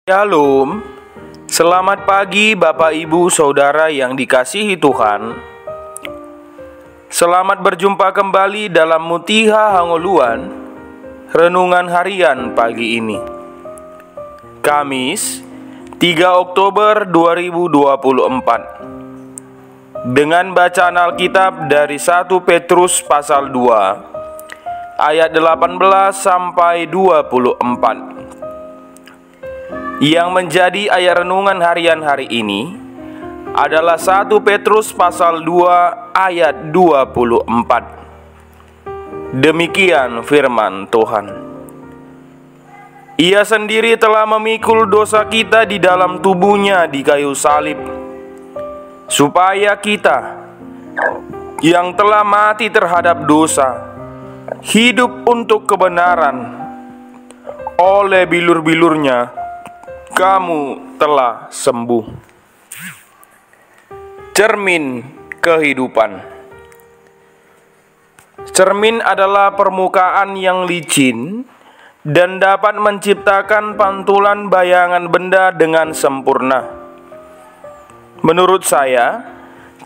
Shalom, selamat pagi Bapak Ibu Saudara yang dikasihi Tuhan. Selamat berjumpa kembali dalam Mutiha Hangoluan, Renungan Harian pagi ini, Kamis 3 Oktober 2024. Dengan bacaan Alkitab dari 1 Petrus pasal 2 ayat 18 sampai 24. Yang menjadi ayat renungan harian hari ini adalah 1 Petrus pasal 2 ayat 24. Demikian firman Tuhan. Ia sendiri telah memikul dosa kita di dalam tubuhnya di kayu salib, supaya kita yang telah mati terhadap dosa hidup untuk kebenaran. Oleh bilur-bilurnya kamu telah sembuh. Cermin kehidupan. Cermin adalah permukaan yang licin dan dapat menciptakan pantulan bayangan benda dengan sempurna. Menurut saya,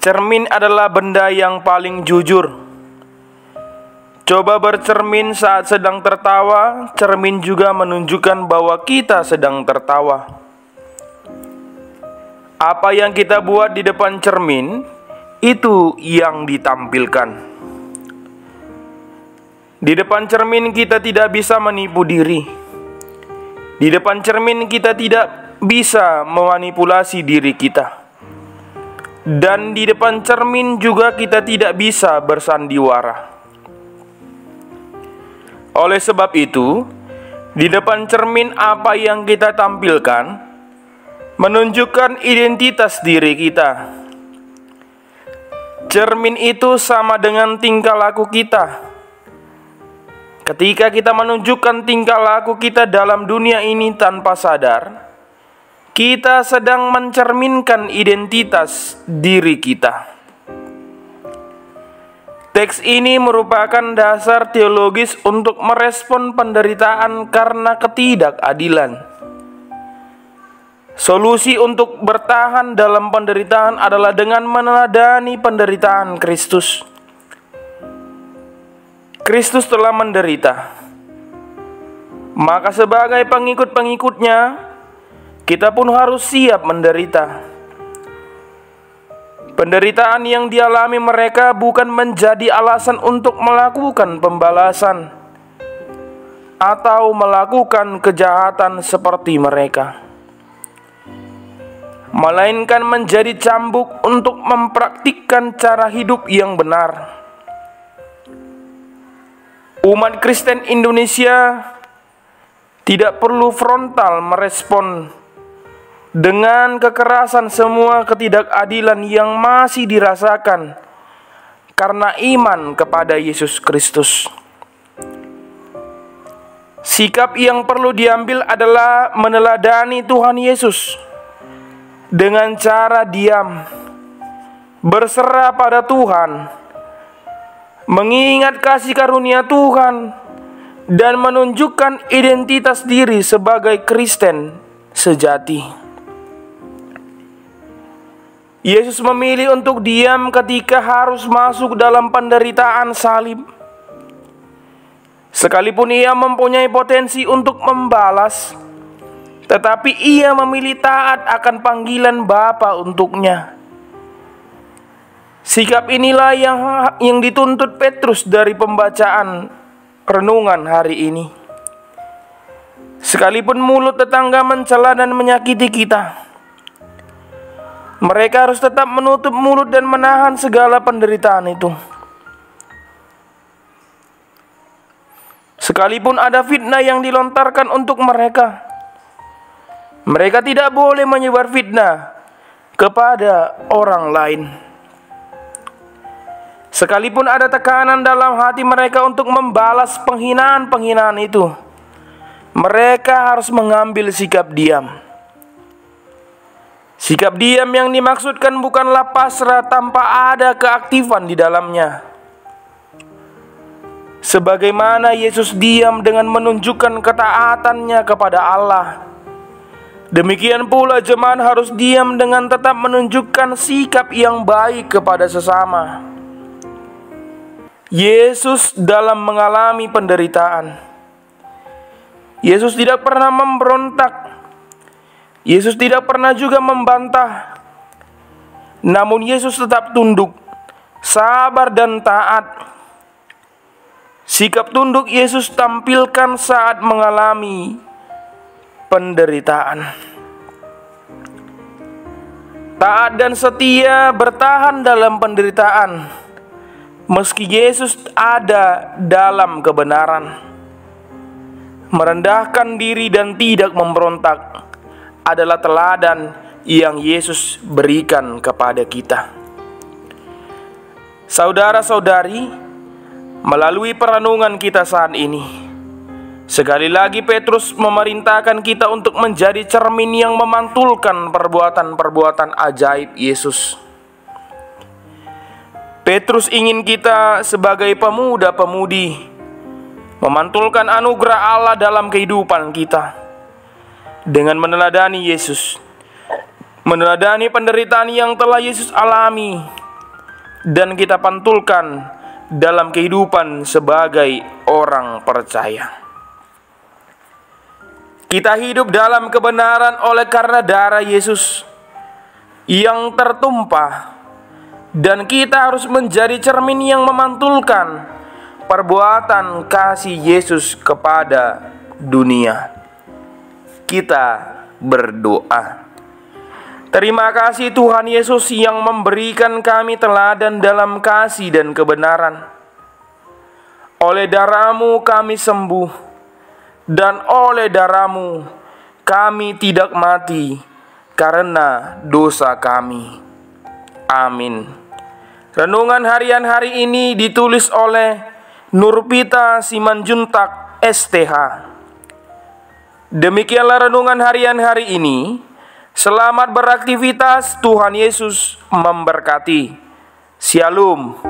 cermin adalah benda yang paling jujur. Coba bercermin saat sedang tertawa, cermin juga menunjukkan bahwa kita sedang tertawa. Apa yang kita buat di depan cermin, itu yang ditampilkan. Di depan cermin kita tidak bisa menipu diri. Di depan cermin kita tidak bisa memanipulasi diri kita. Dan di depan cermin juga kita tidak bisa bersandiwara. Oleh sebab itu, di depan cermin apa yang kita tampilkan menunjukkan identitas diri kita. Cermin itu sama dengan tingkah laku kita. Ketika kita menunjukkan tingkah laku kita dalam dunia ini tanpa sadar, kita sedang mencerminkan identitas diri kita. Teks ini merupakan dasar teologis untuk merespon penderitaan karena ketidakadilan. Solusi untuk bertahan dalam penderitaan adalah dengan meneladani penderitaan Kristus. Kristus telah menderita, maka sebagai pengikut-pengikutnya, kita pun harus siap menderita. Penderitaan yang dialami mereka bukan menjadi alasan untuk melakukan pembalasan atau melakukan kejahatan seperti mereka, melainkan menjadi cambuk untuk mempraktikkan cara hidup yang benar. Umat Kristen Indonesia tidak perlu frontal merespon dengan kekerasan semua ketidakadilan yang masih dirasakan karena iman kepada Yesus Kristus. Sikap yang perlu diambil adalah meneladani Tuhan Yesus dengan cara diam, berserah pada Tuhan, mengingat kasih karunia Tuhan, dan menunjukkan identitas diri sebagai Kristen sejati. Yesus memilih untuk diam ketika harus masuk dalam penderitaan salib. Sekalipun ia mempunyai potensi untuk membalas, tetapi ia memilih taat akan panggilan Bapa untuknya. Sikap inilah yang dituntut Petrus dari pembacaan renungan hari ini. Sekalipun mulut tetangga mencela dan menyakiti kita, mereka harus tetap menutup mulut dan menahan segala penderitaan itu. Sekalipun ada fitnah yang dilontarkan untuk mereka, mereka tidak boleh menyebar fitnah kepada orang lain. Sekalipun ada tekanan dalam hati mereka untuk membalas penghinaan-penghinaan itu, mereka harus mengambil sikap diam. Sikap diam yang dimaksudkan bukanlah pasrah tanpa ada keaktifan di dalamnya. Sebagaimana Yesus diam dengan menunjukkan ketaatannya kepada Allah, Demikian pula jemaat harus diam dengan tetap menunjukkan sikap yang baik kepada sesama. Yesus dalam mengalami penderitaan, Yesus tidak pernah memberontak. Yesus tidak pernah juga membantah. Namun Yesus tetap tunduk, sabar dan taat. Sikap tunduk Yesus tampilkan saat mengalami penderitaan. Taat dan setia bertahan dalam penderitaan, meski Yesus ada dalam kebenaran. Merendahkan diri dan tidak memberontak adalah teladan yang Yesus berikan kepada kita. Saudara-saudari, melalui perenungan kita saat ini, sekali lagi Petrus memerintahkan kita untuk menjadi cermin yang memantulkan perbuatan-perbuatan ajaib Yesus. Petrus ingin kita sebagai pemuda-pemudi memantulkan anugerah Allah dalam kehidupan kita dengan meneladani Yesus, meneladani penderitaan yang telah Yesus alami, dan kita pantulkan dalam kehidupan sebagai orang percaya. Kita hidup dalam kebenaran oleh karena darah Yesus yang tertumpah, dan kita harus menjadi cermin yang memantulkan perbuatan kasih Yesus kepada dunia. Kita berdoa. Terima kasih Tuhan Yesus yang memberikan kami teladan dalam kasih dan kebenaran. Oleh darah-Mu kami sembuh, dan oleh darah-Mu kami tidak mati karena dosa kami. Amin. Renungan harian hari ini ditulis oleh Nurpita Simanjuntak STH. Demikianlah renungan harian hari ini. Selamat beraktivitas, Tuhan Yesus memberkati. Shalom.